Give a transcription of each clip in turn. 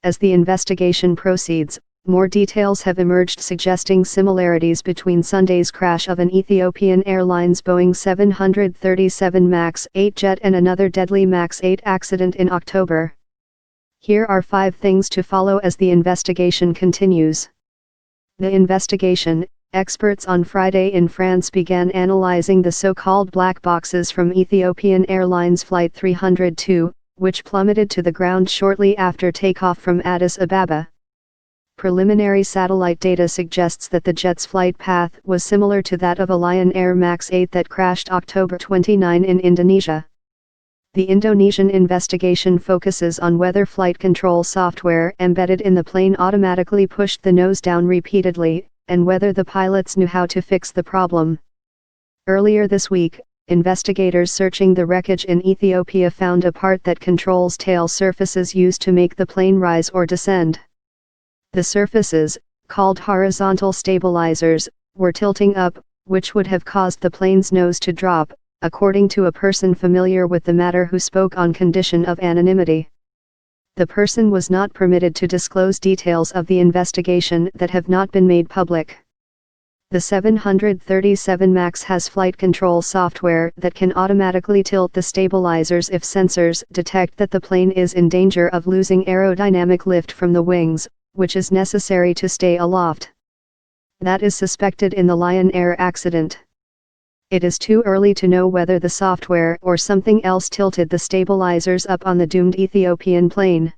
As the investigation proceeds, more details have emerged suggesting similarities between Sunday's crash of an Ethiopian Airlines Boeing 737 MAX 8 jet and another deadly MAX 8 accident in October. Here are 5 things to follow as the investigation continues. The investigation. Experts on Friday in France began analyzing the so-called black boxes from Ethiopian Airlines Flight 302, which plummeted to the ground shortly after takeoff from Addis Ababa. Preliminary satellite data suggests that the jet's flight path was similar to that of a Lion Air MAX 8 that crashed October 29 in Indonesia. The Indonesian investigation focuses on whether flight control software embedded in the plane automatically pushed the nose down repeatedly, and whether the pilots knew how to fix the problem. Earlier this week, investigators searching the wreckage in Ethiopia found a part that controls tail surfaces used to make the plane rise or descend. The surfaces, called horizontal stabilizers, were tilting up, which would have caused the plane's nose to drop, according to a person familiar with the matter who spoke on condition of anonymity. The person was not permitted to disclose details of the investigation that have not been made public. The 737 MAX has flight control software that can automatically tilt the stabilizers if sensors detect that the plane is in danger of losing aerodynamic lift from the wings, which is necessary to stay aloft. That is suspected in the Lion Air accident. It is too early to know whether the software or something else tilted the stabilizers up on the doomed Ethiopian plane.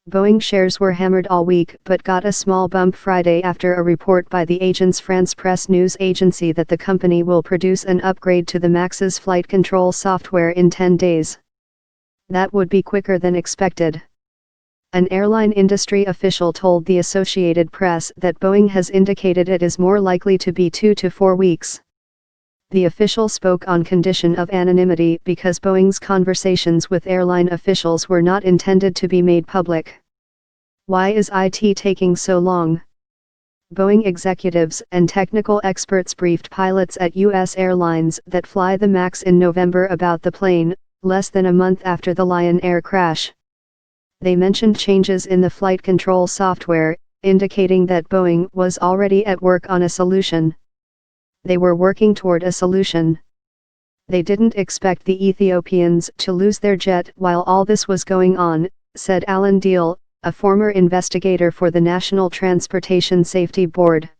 Boeing shares were hammered all week but got a small bump Friday after a report by the Agence France Presse news agency that the company will produce an upgrade to the MAX's flight control software in 10 days. That would be quicker than expected. An airline industry official told the Associated Press that Boeing has indicated it is more likely to be 2 to 4 weeks. The official spoke on condition of anonymity because Boeing's conversations with airline officials were not intended to be made public. Why is it taking so long? Boeing executives and technical experts briefed pilots at U.S. airlines that fly the MAX in November about the plane, less than a month after the Lion Air crash. They mentioned changes in the flight control software, indicating that Boeing was already at work on a solution. They were working toward a solution. They didn't expect the Ethiopians to lose their jet while all this was going on, said Alan Deal, a former investigator for the National Transportation Safety Board.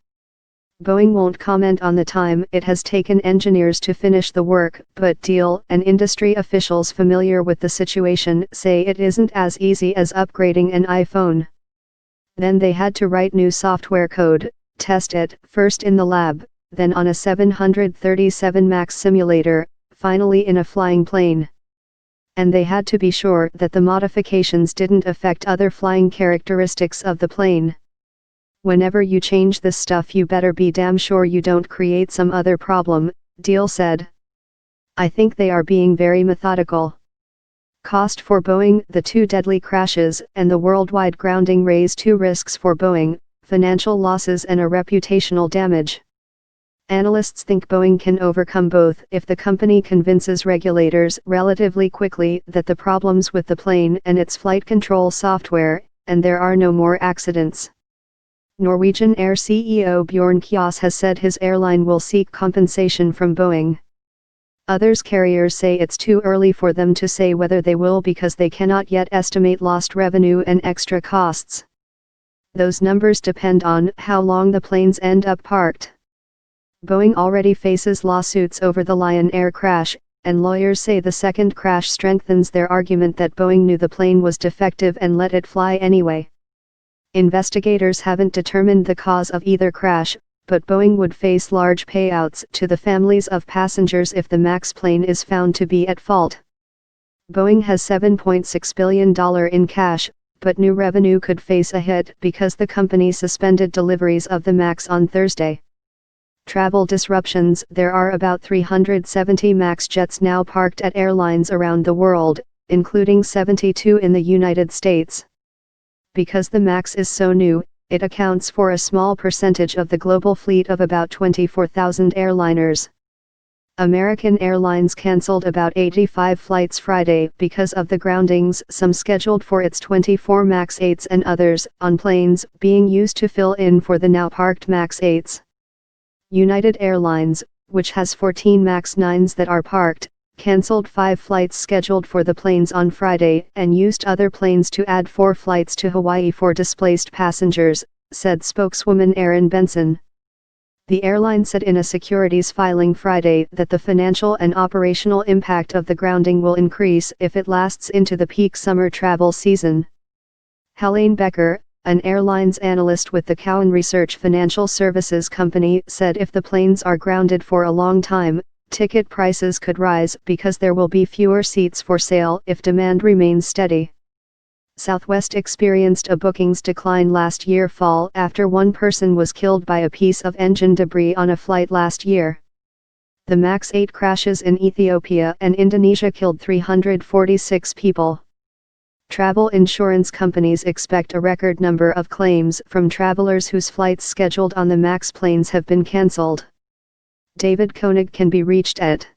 Boeing won't comment on the time it has taken engineers to finish the work, but Deal and industry officials familiar with the situation say it isn't as easy as upgrading an iPhone. Then they had to write new software code, test it, first in the lab, then on a 737 MAX simulator, finally in a flying plane. And they had to be sure that the modifications didn't affect other flying characteristics of the plane. Whenever you change this stuff you better be damn sure you don't create some other problem, Deal said. I think they are being very methodical. Cost for Boeing. The 2 deadly crashes and the worldwide grounding raise 2 risks for Boeing: financial losses and a reputational damage. Analysts think Boeing can overcome both if the company convinces regulators relatively quickly that the problems with the plane and its flight control software, and there are no more accidents. Norwegian Air CEO Bjorn Kjos has said his airline will seek compensation from Boeing. Others carriers say it's too early for them to say whether they will because they cannot yet estimate lost revenue and extra costs. Those numbers depend on how long the planes end up parked. Boeing already faces lawsuits over the Lion Air crash, and lawyers say the second crash strengthens their argument that Boeing knew the plane was defective and let it fly anyway. Investigators haven't determined the cause of either crash, but Boeing would face large payouts to the families of passengers if the MAX plane is found to be at fault. Boeing has $7.6 billion in cash, but new revenue could face a hit because the company suspended deliveries of the MAX on Thursday. Travel disruptions. There are about 370 MAX jets now parked at airlines around the world, including 72 in the United States. Because the MAX is so new, it accounts for a small percentage of the global fleet of about 24,000 airliners. American Airlines canceled about 85 flights Friday because of the groundings, some scheduled for its 24 MAX 8s and others on planes being used to fill in for the now parked MAX 8s. United Airlines, which has 14 MAX 9s that are parked, canceled 5 flights scheduled for the planes on Friday and used other planes to add 4 flights to Hawaii for displaced passengers, said spokeswoman Erin Benson. The airline said in a securities filing Friday that the financial and operational impact of the grounding will increase if it lasts into the peak summer travel season. Helene Becker, an airlines analyst with the Cowen Research Financial Services Company, said if the planes are grounded for a long time, ticket prices could rise because there will be fewer seats for sale if demand remains steady. Southwest experienced a bookings decline last year fall after one person was killed by a piece of engine debris on a flight last year. The MAX 8 crashes in Ethiopia and Indonesia killed 346 people. Travel insurance companies expect a record number of claims from travelers whose flights scheduled on the MAX planes have been cancelled. David Koenig can be reached at